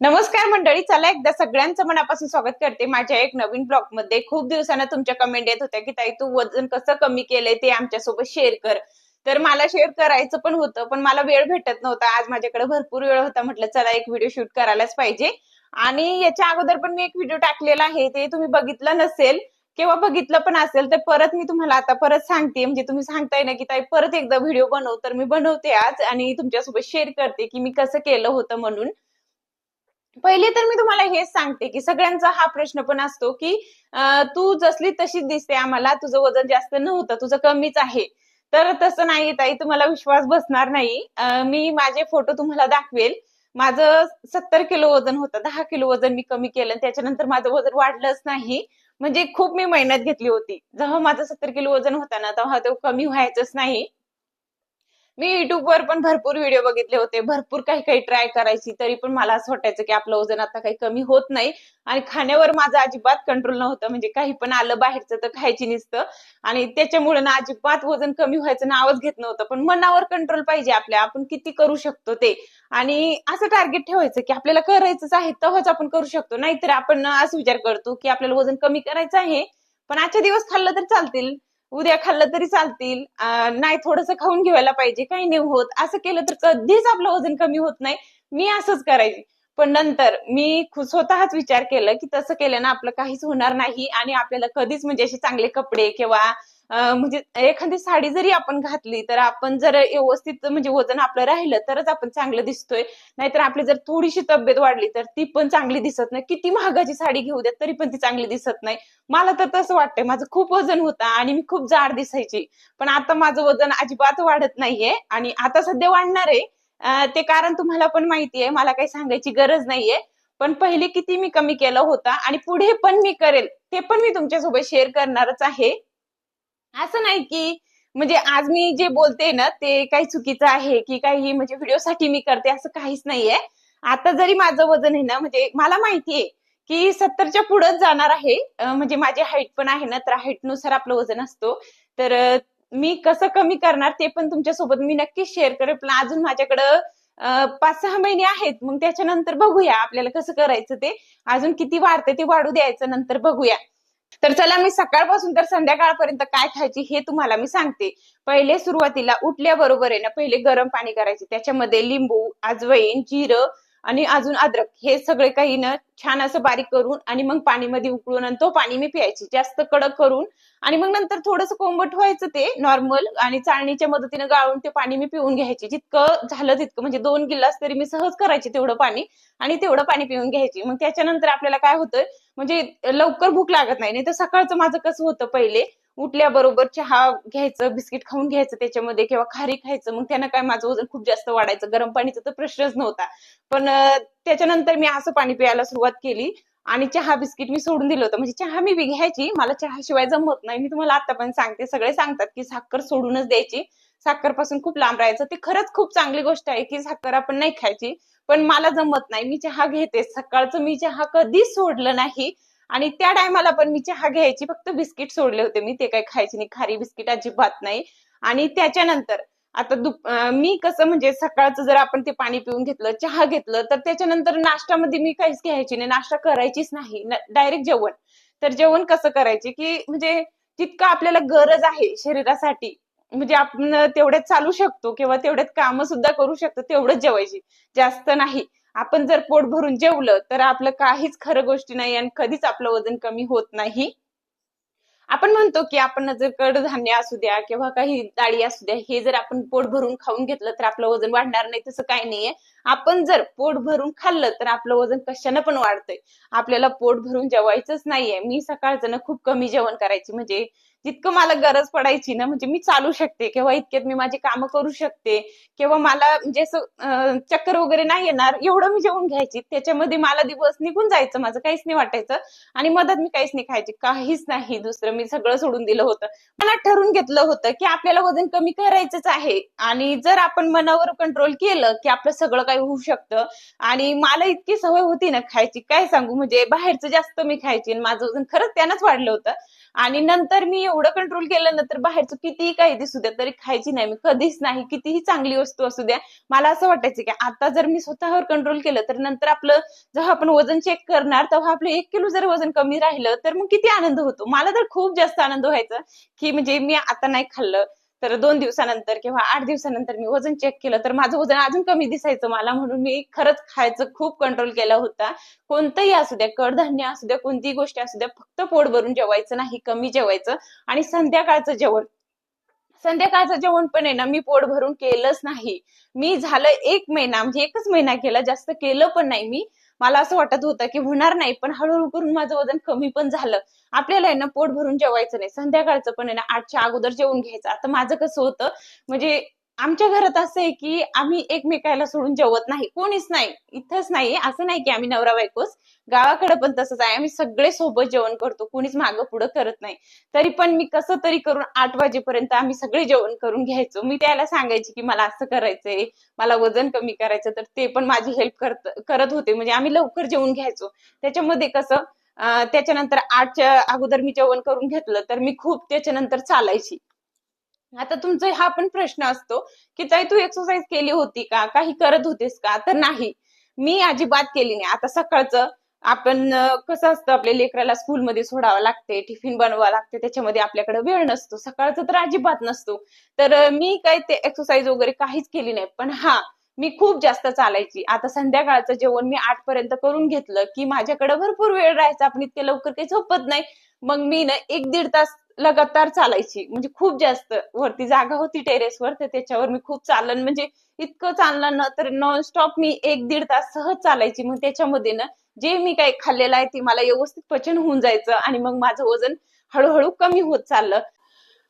नमस्कार मंडळी, चला एकदा सगळ्यांचं मनापासून स्वागत करते माझ्या एक नवीन ब्लॉग मध्ये। खूप दिवसांना तुमच्या कमेंट येत होत्या की ताई तू वजन कसं कमी केलंय ते आमच्यासोबत शेअर कर। तर मला शेअर करायचं पण होतं, पण मला वेळ भेटत नव्हता। आज माझ्याकडे भरपूर वेळ होता, म्हटलं चला एक व्हिडिओ शूट करायलाच पाहिजे। आणि याच्या अगोदर पण मी एक व्हिडिओ टाकलेला आहे, ते तुम्ही बघितलं नसेल किंवा बघितलं पण असेल तर परत मी तुम्हाला आता परत सांगते। म्हणजे तुम्ही सांगताय ना की ताई परत एकदा व्हिडिओ बनव, तर मी बनवते आज आणि तुमच्यासोबत शेअर करते की मी कसं केलं होतं म्हणून। पहिले तर मी तुम्हाला हेच सांगते की सगळ्यांचा हा प्रश्न पण असतो की तू जसली तशीच दिसते, आम्हाला तुझं वजन जास्त नव्हतं, तुझं कमीच आहे। तर तसं नाही ताई, तुम्हाला विश्वास बसणार नाही। मी माझे फोटो तुम्हाला दाखवेल। माझं 70 किलो वजन होतं, 10 किलो वजन मी कमी केलं, त्याच्यानंतर माझं वजन वाढलंच नाही। म्हणजे खूप मी मेहनत घेतली होती। जेव्हा माझं 70 किलो वजन होतं ना, तेव्हा ते कमी व्हायचंच नाही। मी युट्यूबवर पण भरपूर व्हिडिओ बघितले होते, भरपूर काही काही ट्राय करायची, तरी पण मला असं वाटायचं की आपलं वजन आता काही कमी होत नाही। आणि खाण्यावर माझं अजिबात कंट्रोल नव्हतं, म्हणजे काही पण आलं बाहेरचं तर खायची नुसतं। आणि त्याच्यामुळे ना अजिबात वजन कमी व्हायचं नावच घेत नव्हतं। पण मनावर कंट्रोल पाहिजे आपल्या, आपण किती करू शकतो ते। आणि असं टार्गेट ठेवायचं की आपल्याला करायचंच आहे तेव्हाच आपण करू शकतो, नाहीतर आपण असं विचार करतो की आपल्याला वजन कमी करायचं आहे, पण आजच्या दिवस खाल्लं तर चालतील, उद्या खाल्लं तरी चालतील, नाही थोडंसं खाऊन घ्यायला पाहिजे, काही नाही होत। असं केलं तर कधीच आपलं वजन कमी होत नाही। मी असंच करायचे, पण नंतर मी स्वतःच विचार केलं की तसं केलं ना आपलं काहीच होणार नाही आणि आपल्याला कधीच म्हणजे असे चांगले कपडे किंवा म्हणजे एखादी साडी जरी आपण घातली तर आपण जर व्यवस्थित म्हणजे वजन आपलं राहिलं तरच आपण चांगलं दिसतोय। नाहीतर आपली जर थोडीशी तब्येत वाढली तर ती पण चांगली दिसत नाही, किती महागाची साडी घेऊ द्या तरी पण ती चांगली दिसत नाही। मला तर तसं वाटतंय, माझं खूप वजन होतं आणि मी खूप जाड दिसायची, पण आता माझं वजन अजिबात वाढत नाहीये आणि आता सध्या वाढणार आहे। ते कारण तुम्हाला पण माहितीये, मला काही सांगायची गरज नाहीये। पण पहिले किती मी कमी केलं होतं आणि पुढे पण मी करेल, ते पण मी तुमच्यासोबत शेअर करणारच आहे। असं नाही की म्हणजे आज मी जे बोलते ना ते काही चुकीचं आहे की काही म्हणजे व्हिडिओसाठी मी करते, असं काहीच नाहीये। आता जरी माझं वजन आहे ना, म्हणजे मला माहितीये की 70च्या पुढेच जाणार आहे। म्हणजे माझी हाईट पण आहे ना, तर हाईटनुसार आपलं वजन असतो। तर मी कसं कमी करणार ते पण तुमच्यासोबत मी नक्कीच शेअर करेल। पण अजून माझ्याकडं 5-6 महिने आहेत, मग त्याच्यानंतर बघूया आपल्याला कसं करायचं ते। अजून किती वाढते ते वाढू द्यायचं, नंतर बघूया। तर चला मी सकाळपासून तर संध्याकाळपर्यंत काय खायची हे तुम्हाला मी सांगते। पहिले सुरुवातीला उठल्याबरोबर आहे ना, पहिले गरम पाणी करायचे, त्याच्यामध्ये लिंबू, अजवाईन, जिरं आणि अजून अद्रक हे सगळे काही ना छान असं बारीक करून आणि मग पाणीमध्ये उकळून आणि तो पाणी मी प्यायची, जास्त कडक करून। आणि मग नंतर थोडंसं कोमट व्हायचं ते नॉर्मल, आणि चाळणीच्या मदतीने गाळून ते पाणी मी पिऊन घ्यायची। जितकं झालं तितकं, म्हणजे 2 गिलास तरी मी सहज करायचे तेवढं पाणी, आणि तेवढं पाणी पिऊन घ्यायची। मग त्याच्यानंतर आपल्याला काय होतं, म्हणजे लवकर भूक लागत नाही। नाही तर सकाळचं माझं कसं होतं, पहिले उठल्याबरोबर चहा घ्यायचं, बिस्किट खाऊन घ्यायचं त्याच्यामध्ये किंवा खारी खायचं, मग त्यानं काय माझं वजन खूप जास्त वाढायचं, गरम पाणीचा तर प्रश्नच नव्हता। पण त्याच्यानंतर मी असं पाणी प्यायला सुरुवात केली आणि चहा बिस्किट मी सोडून दिलं होतं। म्हणजे चहा मी घ्यायची, मला चहाशिवाय जमत नाही। मी तुम्हाला आता पण सांगते, सगळे सांगतात की साखर सोडूनच द्यायची, साखरपासून खूप लांब राहायचं। ते खरंच खूप चांगली गोष्ट आहे की साखर आपण नाही खायची, पण मला जमत नाही, मी चहा घेते सकाळचं, मी चहा कधीच सोडलं नाही। आणि त्या टायमाला पण मी चहा घ्यायची, फक्त बिस्किट सोडले होते मी, ते काही खायचे नाही, खारी बिस्किट अजिबात नाही। आणि त्याच्यानंतर आता मी कसं म्हणजे सकाळचं जर आपण ते पाणी पिऊन घेतलं, चहा घेतलं, तर त्याच्यानंतर नाश्त्यामध्ये मी काहीच घ्यायची नाही, नाश्ता करायचीच नाही, डायरेक्ट जेवण। तर जेवण कसं करायचे की म्हणजे जितकं आपल्याला गरज आहे शरीरासाठी, म्हणजे आपण तेवढ्यात चालू शकतो किंवा तेवढ्यात कामं सुद्धा करू शकतो, तेवढंच जेवायची, जास्त नाही। आपण जर पोट भरून जेवलं तर आपलं काहीच खरं गोष्टी नाही आणि कधीच आपलं वजन कमी होत नाही। आपण म्हणतो की आपण जर कडधान्य असू द्या किंवा काही डाळी असू द्या, हे जर आपण पोट भरून खाऊन घेतलं तर आपलं वजन वाढणार नाही, तसं काही नाहीये। आपण जर पोट भरून खाल्लं तर आपलं वजन कशानं पण वाढतंय। आपल्याला पोट भरून जेवायचंच नाहीये। मी सकाळचं ना खूप कमी जेवण करायची, म्हणजे जितकं मला गरज पडायची ना, म्हणजे मी चालू शकते किंवा इतक्यात मी माझी कामं करू शकते किंवा मला म्हणजे असं चक्कर वगैरे नाही येणार, एवढं मी जेवून घ्यायची। त्याच्यामध्ये मला दिवस निघून जायचं, माझं काहीच नाही वाटायचं। आणि मधात मी काहीच नाही खायचे, काहीच नाही दुसरं, मी सगळं सोडून दिलं होतं। मला ठरवून घेतलं होतं की आपल्याला वजन कमी करायचंच आहे, आणि जर आपण मनावर कंट्रोल केलं की आपलं सगळं काही होऊ शकतं। आणि मला इतकी सवय होती ना खायची, काय सांगू, म्हणजे बाहेरचं जास्त मी खायची आणि माझं वजन खरंच त्यानंच वाढलं होतं। आणि नंतर मी एवढं कंट्रोल केलं ना, तर बाहेरचं कितीही काही दिसू द्या तरी खायची नाही मी कधीच नाही. कितीही चांगली वस्तू असू द्या, मला असं वाटायचं की आता जर मी स्वतःवर कंट्रोल केलं तर नंतर आपलं जेव्हा आपण वजन चेक करणार तेव्हा आपलं 1 किलो जर वजन कमी राहिलं तर मग किती आनंद होतो. मला तर खूप जास्त आनंद व्हायचा की म्हणजे मी आता नाही खाल्लं तर 2 दिवसानंतर किंवा 8 दिवसानंतर मी वजन चेक केलं तर माझं वजन अजून कमी दिसायचं मला, म्हणून मी खरंच खायचं खूप कंट्रोल केला होता. कोणतंही असू द्या, कडधान्य असू द्या, कोणतीही गोष्ट असू द्या, फक्त पोट भरून जेवायचं नाही, कमी जेवायचं. आणि संध्याकाळचं जेवण पण आहे ना, मी पोट भरून केलंच नाही. मी झालं 1 महिना म्हणजे 1च महिना केला, जास्त केलं पण नाही मी. मला असं वाटत होतं की होणार नाही, पण हळूहळू करून माझं वजन कमी पण झालं. आपल्याला आहे ना पोट भरून जेवायचं नाही, संध्याकाळचं पण आहे ना 8च्या अगोदर जेवून घ्यायचं. आता माझं कसं होतं म्हणजे आमच्या घरात असं आहे की आम्ही एकमेकाला सोडून जेवत नाही, कोणीच नाही. इथंच नाही, असं नाही की आम्ही नवरा बायकोच, गावाकडे पण तसंच आहे. आम्ही सगळे सोबत जेवण करतो, कोणीच मागं पुढं करत नाही. तरी पण मी कसं तरी करून 8 वाजेपर्यंत आम्ही सगळे जेवण करून घ्यायचो. मी त्याला सांगायची की मला असं करायचंय, मला वजन कमी करायचं, तर ते पण माझी हेल्प करत होते. म्हणजे आम्ही लवकर जेवून घ्यायचो. त्याच्यामध्ये कसं त्याच्यानंतर 8च्या अगोदर मी जेवण करून घेतलं तर मी खूप त्याच्यानंतर चालायची. आता तुमचा हा पण प्रश्न असतो की ताई तू एक्सरसाइज केली होती का, काही करत होतीस का, तर नाही, मी अजिबात केली नाही. आता सकाळचं आपण कसं असतं, आपल्या लेकराला स्कूलमध्ये सोडावं लागते, टिफिन बनवावं लागते, त्याच्यामध्ये आपल्याकडे वेळ नसतो, सकाळचं तर अजिबात नसतो. तर मी काय ते एक्सरसाइज वगैरे काहीच केली नाही. पण हा, मी खूप जास्त चालायची. आता संध्याकाळचं जेवण मी 8 पर्यंत करून घेतलं की माझ्याकडे भरपूर वेळ राहायचा, आपण इतके लवकर काही झोपत नाही. मग मी ना 1 दीड तास लगातार चालायची, म्हणजे खूप जास्त. वरती जागा होती टेरेसवर, तर त्याच्यावर मी खूप चालन म्हणजे इतकं चाललं ना, तर नॉनस्टॉप मी 1 दीड तास सहज चालायची. मग त्याच्यामध्ये ना जे मी काही खाल्लेलं आहे ते मला व्यवस्थित पचन होऊन जायचं आणि मग माझं वजन हळूहळू कमी होत चाललं.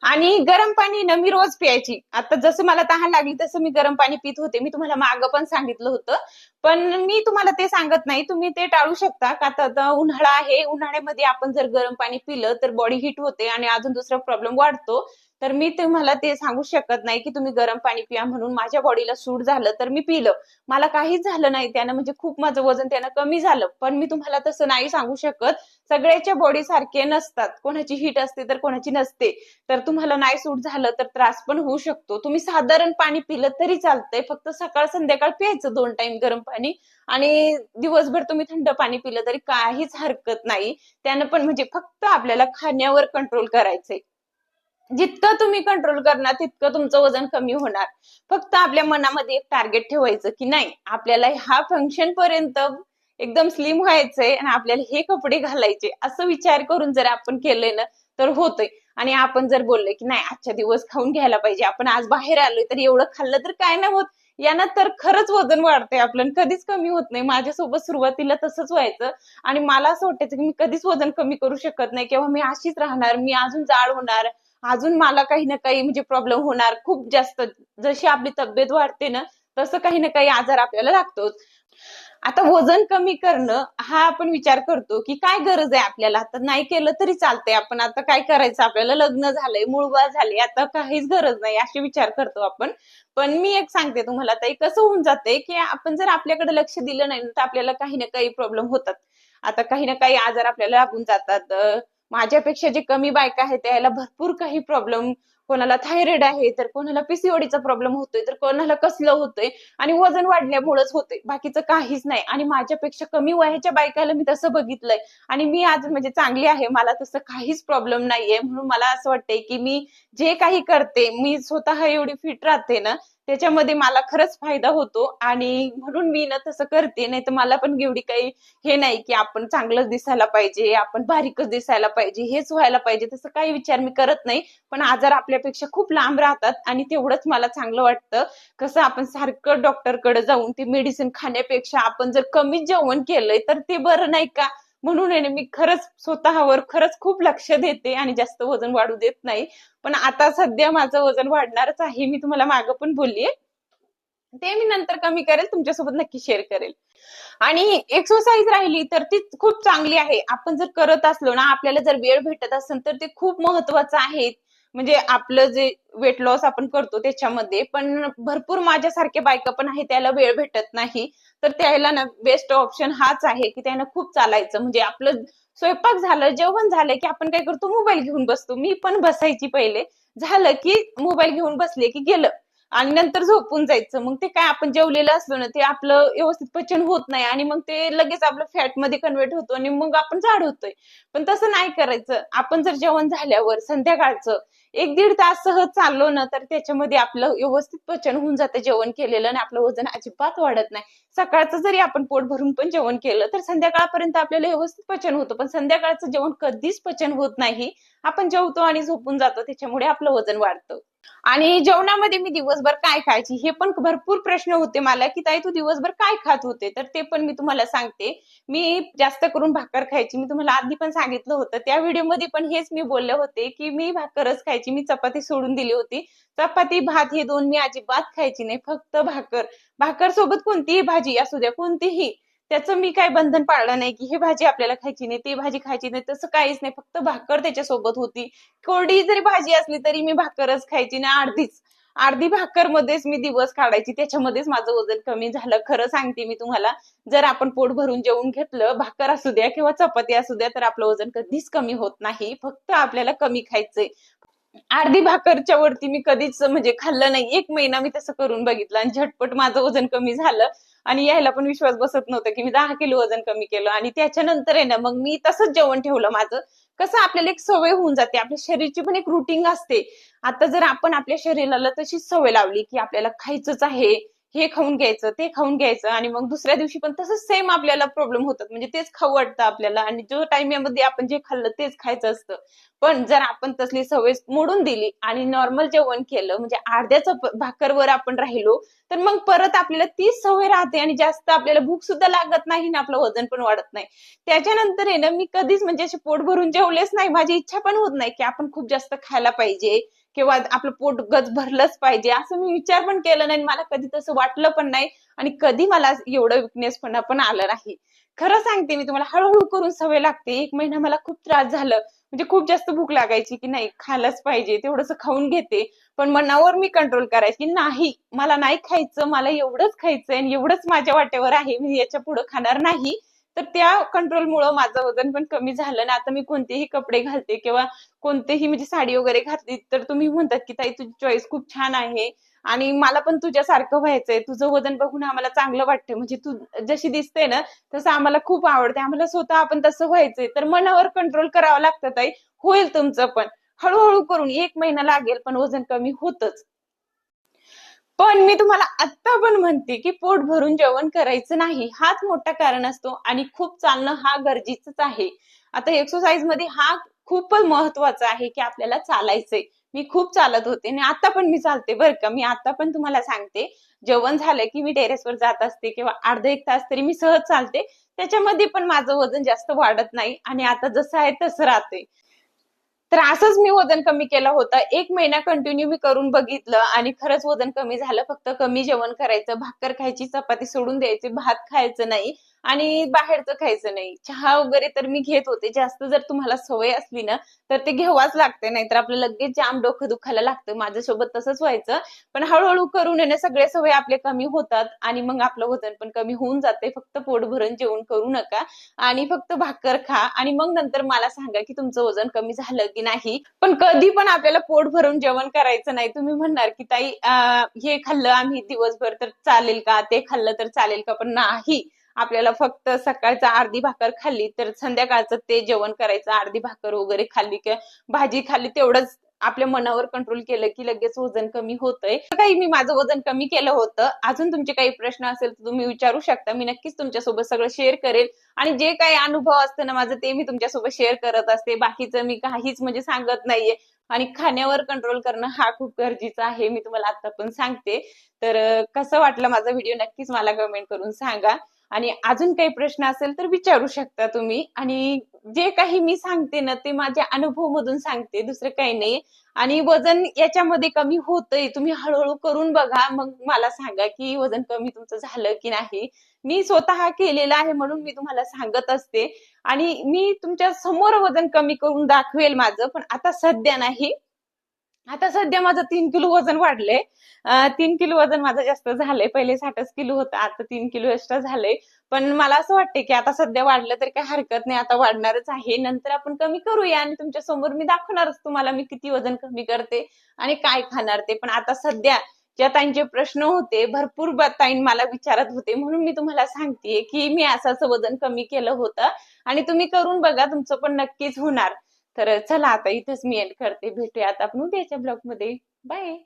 आणि गरम पाणी ना मी रोज प्यायची. आता जसं मला तहान लागली तसं मी गरम पाणी पित होते. मी तुम्हाला मागं पण सांगितलं होतं. पण मी तुम्हाला ते सांगत नाही. तुम्ही ते टाळू शकता. का तर आता उन्हाळा आहे. उन्हाळ्यामध्ये आपण जर गरम पाणी पिलं तर बॉडी हीट होते आणि अजून दुसरा प्रॉब्लेम वाढतो. तर मी तुम्हाला ते सांगू शकत नाही की तुम्ही गरम पाणी पिया म्हणून. माझ्या बॉडीला सूट झालं तर मी पिलं. मला काहीच झालं नाही त्यानं, म्हणजे खूप माझं वजन त्यानं कमी झालं. पण मी तुम्हाला तसं नाही सांगू शकत. सगळ्याच्या बॉडी सारखे नसतात. कोणाची हीट असते तर कोणाची नसते. तर तुम्हाला नाही सूट झालं तर त्रास पण होऊ शकतो. तुम्ही साधारण पाणी पिलं तरी चालतंय. फक्त सकाळ संध्याकाळ प्यायचं 2 टाइम गरम पाणी. आणि दिवसभर तुम्ही थंड पाणी पिलं तरी काहीच हरकत नाही. त्यानं पण म्हणजे फक्त आपल्याला खाण्यावर कंट्रोल करायचंय. जितकं तुम्ही कंट्रोल करणार तितकं तुमचं वजन कमी होणार. फक्त आपल्या मनामध्ये एक टार्गेट ठेवायचं की नाही, आपल्याला ह्या फंक्शन पर्यंत एकदम स्लिम व्हायचंय आणि आपल्याला हे कपडे घालायचे, असं विचार करून जर आपण केलंय ना तर होतंय. आणि आपण जर बोलले की नाही आजच्या दिवस खाऊन घ्यायला पाहिजे, आपण आज बाहेर आलोय तर एवढं खाल्लं तर काय नाही होत, यानं तर खरंच वजन वाढतंय आपलं आणि कधीच कमी होत नाही. माझ्यासोबत सुरुवातीला तसंच व्हायचं आणि मला असं वाटायचं की मी कधीच वजन कमी करू शकत नाही किंवा मी अशीच राहणार, मी अजून जाड होणार, अजून मला काही ना काही म्हणजे प्रॉब्लेम होणार खूप जास्त. जशी आपली तब्येत वाढते ना तसं काही ना काही आजार आपल्याला लागतोच. आता वजन कमी करणं हा आपण विचार करतो की काय गरज आहे आपल्याला, आता नाही केलं तरी चालतंय, आपण आता काय करायचं, आपल्याला लग्न झालंय, मुलगा झाले, आता काहीच गरज नाही असे विचार करतो आपण. पण मी एक सांगते तुम्हाला ताई, कसं होऊन जाते की आपण जर आपल्याकडे लक्ष दिलं नाही तर आपल्याला काही ना काही प्रॉब्लेम होतात. आता काही ना काही आजार आपल्याला लागून जातात. माझ्यापेक्षा जे कमी बायका आहेत त्याला भरपूर काही प्रॉब्लेम, कोणाला थायरॉइड आहे तर कोणाला पीसीओडीचा प्रॉब्लेम होतोय तर कोणाला कसलं होतंय. आणि वजन वाढल्यामुळेच होते, बाकीचं काहीच नाही. आणि माझ्यापेक्षा कमी वयाच्या बायकाला मी तसं बघितलंय आणि मी आज म्हणजे चांगली आहे, मला तसं काहीच प्रॉब्लेम नाहीये. म्हणून मला असं वाटतंय की मी जे काही करते, मी स्वतः एवढी फिट राहते ना, त्याच्यामध्ये मला खरंच फायदा होतो आणि म्हणून मी ना तसं करते. नाही तर मला पण एवढी काही हे नाही की आपण चांगलंच दिसायला पाहिजे, आपण बारीकच दिसायला पाहिजे, हेच व्हायला पाहिजे, तसं काही विचार मी करत नाही. पण आजार आपल्यापेक्षा खूप लांब राहतात आणि तेवढंच मला चांगलं वाटतं. कसं आपण सारखं डॉक्टरकडे जाऊन ते मेडिसिन खाण्यापेक्षा आपण जर कमी जेवण केलंय तर ते बरं नाही का. म्हणून आहे ना मी खरंच स्वतःवर खरंच खूप लक्ष देते आणि जास्त वजन वाढू देत नाही. पण आता सध्या माझं वजन वाढणारच आहे, मी तुम्हाला मागं पण बोललीये. ते मी नंतर कमी करेल, तुमच्यासोबत नक्की शेअर करेल. आणि एक्सरसाइज राहिली तर ती खूप चांगली आहे. आपण जर करत असलो ना, आपल्याला जर वेळ भेटत असेल तर ते खूप महत्वाचं आहे. म्हणजे आपलं जे वेट लॉस आपण करतो त्याच्यामध्ये. पण भरपूर माझ्यासारख्या बायका पण आहे त्याला वेळ भेटत नाही. तर त्याला ना बेस्ट ऑप्शन हाच आहे की त्यानं खूप चालायचं. म्हणजे आपलं स्वयंपाक झालं, जेवण झालं की आपण काय करतो, मोबाईल घेऊन बसतो. मी पण बसायची पहिले. झालं की मोबाईल घेऊन बसले की गेलं आणि नंतर झोपून जायचं. मग ते काय, आपण जेवलेलं असलो ना, ते आपलं व्यवस्थित पचन होत नाही आणि मग ते लगेच आपलं फॅट मध्ये कन्वर्ट होतो आणि मग आपण जाड होतोय. पण तसं नाही करायचं. आपण जर जेवण झाल्यावर संध्याकाळचं 1-1.5 तास सहज चाललो ना, तर त्याच्यामध्ये आपलं व्यवस्थित पचन होऊन जातं जेवण केलेलं आणि आपलं वजन अजिबात वाढत नाही. सकाळचं जरी आपण पोट भरून पण जेवण केलं तर संध्याकाळपर्यंत आपल्याला व्यवस्थित पचन होतं. पण संध्याकाळचं जेवण कधीच पचन होत नाही. आपण जेवतो आणि झोपून जातो, त्याच्यामुळे आपलं वजन वाढतं. आणि जेवणामध्ये मी दिवसभर काय खायची, हे पण भरपूर प्रश्न होते मला, की ताई तू दिवसभर काय खात होते? तर ते पण मी तुम्हाला सांगते. मी जास्त करून भाकर खायची. मी तुम्हाला आधी पण सांगितलं होतं. त्या व्हिडिओमध्ये पण हेच मी बोलले होते, की मी भाकरच खायची. मी चपाती सोडून दिली होती. चपाती, भात हे 2 मी अजिबात खायची नाही. फक्त भाकर. भाकर सोबत कोणतीही भाजी असू द्या, कोणतीही. त्याचं मी काही बंधन पाळलं नाही, की ही भाजी आपल्याला खायची नाही, ती भाजी खायची नाही. तसं काहीच नाही. फक्त भाकर त्याच्यासोबत होती. कोरडी जरी भाजी असली तरी मी भाकरच खायची ना, अर्धीच. अर्धी भाकर मध्येच मी दिवस काढायची. त्याच्यामध्येच माझं वजन कमी झालं. खरं सांगते मी तुम्हाला. जर आपण पोट भरून जेवून घेतलं, भाकर असू द्या किंवा चपाती असू द्या, तर आपलं वजन कधीच कमी होत नाही. फक्त आपल्याला कमी खायचंय. अर्धी भाकरच्या वरती मी कधीच म्हणजे खाल्लं नाही. 1 महिना मी तसं करून बघितलं आणि झटपट माझं वजन कमी झालं आणि यायला पण विश्वास बसत नव्हता, की मी 10 किलो वजन कमी केलं आणि त्याच्यानंतर आहे ना, मग मी तसंच जेवण ठेवलं माझं. कसं आपल्याला एक सवय होऊन जाते. आपल्या शरीराची पण एक रुटीन असते. आता जर आपण आपल्या शरीराला तशीच सवय लावली, की आपल्याला खायचंच आहे, हे खाऊन घ्यायचं, ते खाऊन घ्यायचं आणि मग दुसऱ्या दिवशी पण तसंच सेम आपल्याला प्रॉब्लेम होतात. म्हणजे तेच खाऊ वाटतं आपल्याला आणि जो टाइममध्ये आपण जे खाल्लं तेच खायचं असतं. पण जर आपण तसली सवय मोडून दिली आणि नॉर्मल जेवण केलं, म्हणजे अर्ध्या भाकरवर आपण राहिलो, तर मग परत आपल्याला तीच सवय राहते आणि जास्त आपल्याला भूक सुद्धा लागत नाही आणि आपलं वजन पण वाढत नाही. त्याच्यानंतर आहे ना, मी कधीच म्हणजे असे पोट भरून जेवलेच नाही. माझी इच्छा पण होत नाही, की आपण खूप जास्त खायला पाहिजे किंवा आपलं पोट गच भरलंच पाहिजे, असं मी विचार पण केला नाही. मला कधी तसं वाटलं पण नाही आणि कधी मला एवढं विकनेसपणा पण आलं नाही. खरं सांगते मी तुम्हाला, हळूहळू करून सवय लागते. 1 महिना मला खूप त्रास झालं. म्हणजे खूप जास्त भूक लागायची, की नाही खायलाच पाहिजे, तेवढंसं खाऊन घेते. पण मनावर मी कंट्रोल करायची, की नाही मला नाही खायचं, मला एवढंच खायचंय आणि एवढंच माझ्या वाट्यावर आहे, मी याच्या पुढे खाणार नाही. तर त्या कंट्रोलमुळं माझं वजन पण कमी झालं आणि आता मी कोणतेही कपडे घालते किंवा कोणतेही म्हणजे साडी वगैरे घातली तर तुम्ही म्हणतात, की ताई तुझी चॉईस खूप छान आहे आणि मला पण तुझ्यासारखं व्हायचंय. तुझं वजन बघून आम्हाला चांगलं वाटतंय. म्हणजे तू जशी दिसते ना, तसं आम्हाला खूप आवडते. आम्हाला स्वतः आपण तसं व्हायचंय. तर मनावर कंट्रोल करावं लागतं ताई. होईल तुमचं पण. हळूहळू करून 1 महिना लागेल, पण वजन कमी होतच. पण मी तुम्हाला आत्ता पण म्हणते, की पोट भरून जेवण करायचं नाही. हाच मोठा कारण असतो आणि खूप चालणं हा गरजेचंच आहे. आता एक्सरसाइज मध्ये हा खूपच महत्वाचा आहे, की आपल्याला चालायचंय. मी खूप चालत होते आणि आता पण मी चालते बरं का. मी आता पण तुम्हाला सांगते, जेवण झालं की मी टेरेसवर जात असते किंवा अर्धा 1 तास तरी मी सहज चालते. त्याच्यामध्ये पण माझं वजन जास्त वाढत नाही आणि आता जसं आहे तसं राहते. तर असंच मी वजन कमी केलं होतं. 1 महिना कंटिन्यू मी करून बघितलं आणि खरंच वजन कमी झालं. फक्त कमी जेवण करायचं, भाकर खायची, चपाती सोडून द्यायची, भात खायचं नाही आणि बाहेरचं खायचं नाही. चहा वगैरे तर मी घेत होते. जास्त जर तुम्हाला सवय असली ना, तर ते घ्यावाच लागते. नाहीतर आपलं लगेच जाम डोकं दुखायला लागतं. माझ्यासोबत तसंच व्हायचं. पण हळू करून आहे ना, सगळे सवय आपले कमी होतात आणि मग आपलं वजन पण कमी होऊन जाते. फक्त पोट भरून जेवण करू नका. आणि फक्त भाकर खा आणि मग नंतर मला सांगा, की तुमचं वजन कमी झालं की नाही. पण कधी पण आपल्याला पोट भरून जेवण करायचं नाही. तुम्ही म्हणणार, की ताई हे खाल्लं आम्ही दिवसभर तर चालेल का? ते खाल्लं तर चालेल का? पण नाही. आपल्याला फक्त सकाळचं अर्धी भाकर खाल्ली तर संध्याकाळचं ते जेवण करायचं. अर्धी भाकर वगैरे खाल्ली किंवा भाजी खाल्ली तेवढंच आपल्या मनावर कंट्रोल केलं की लगेच वजन कमी होतंय. काही मी माझं वजन कमी केलं होतं. अजून तुमचे काही प्रश्न असेल तर तुम्ही विचारू शकता. मी नक्कीच तुमच्यासोबत सगळं शेअर करेल. आणि जे काही अनुभव असतं ना माझं ते मी तुमच्यासोबत शेअर करत असते. बाकीचं मी काहीच म्हणजे सांगत नाहीये. आणि खाण्यावर कंट्रोल करणं हा खूप गरजेचा आहे. मी तुम्हाला आता पण सांगते. तर कसं वाटलं माझा व्हिडिओ नक्कीच मला कमेंट करून सांगा. आणि अजून काही प्रश्न असेल तर विचारू शकता तुम्ही. आणि जे काही मी सांगते ना ते माझ्या अनुभवामधून सांगते, दुसरं काही नाही. आणि वजन याच्यामध्ये कमी होतंय. तुम्ही हळूहळू करून बघा. मग मला सांगा की वजन कमी तुमचं झालं की नाही. मी स्वतः केलेलं आहे म्हणून मी तुम्हाला सांगत असते. आणि मी तुमच्या समोर वजन कमी करून दाखवेल माझं, पण आता सध्या नाही. आता सध्या माझं 3 किलो वजन वाढलंय. 3 किलो वजन माझं जास्त झालंय. पहिले 60 किलो होतं, आता 3 किलो एक्स्ट्रा झालंय. पण मला असं वाटतंय की आता सध्या वाढलं तरी काही हरकत नाही, आता वाढणारच आहे. नंतर आपण कमी करूया आणि तुमच्या समोर मी दाखवणारच तुम्हाला मी किती वजन कमी करते आणि काय खाणार ते. पण आता सध्या ज्या ताईंचे प्रश्न होते, भरपूर ताई मला विचारत होते, म्हणून मी तुम्हाला सांगतेय की मी असं असं वजन कमी केलं होतं आणि तुम्ही करून बघा, तुमचं पण नक्कीच होणार. तर चला आता इथेच मी एंड करते. भेटूया आता आपण उद्याच्या ब्लॉग मध्ये. बाय.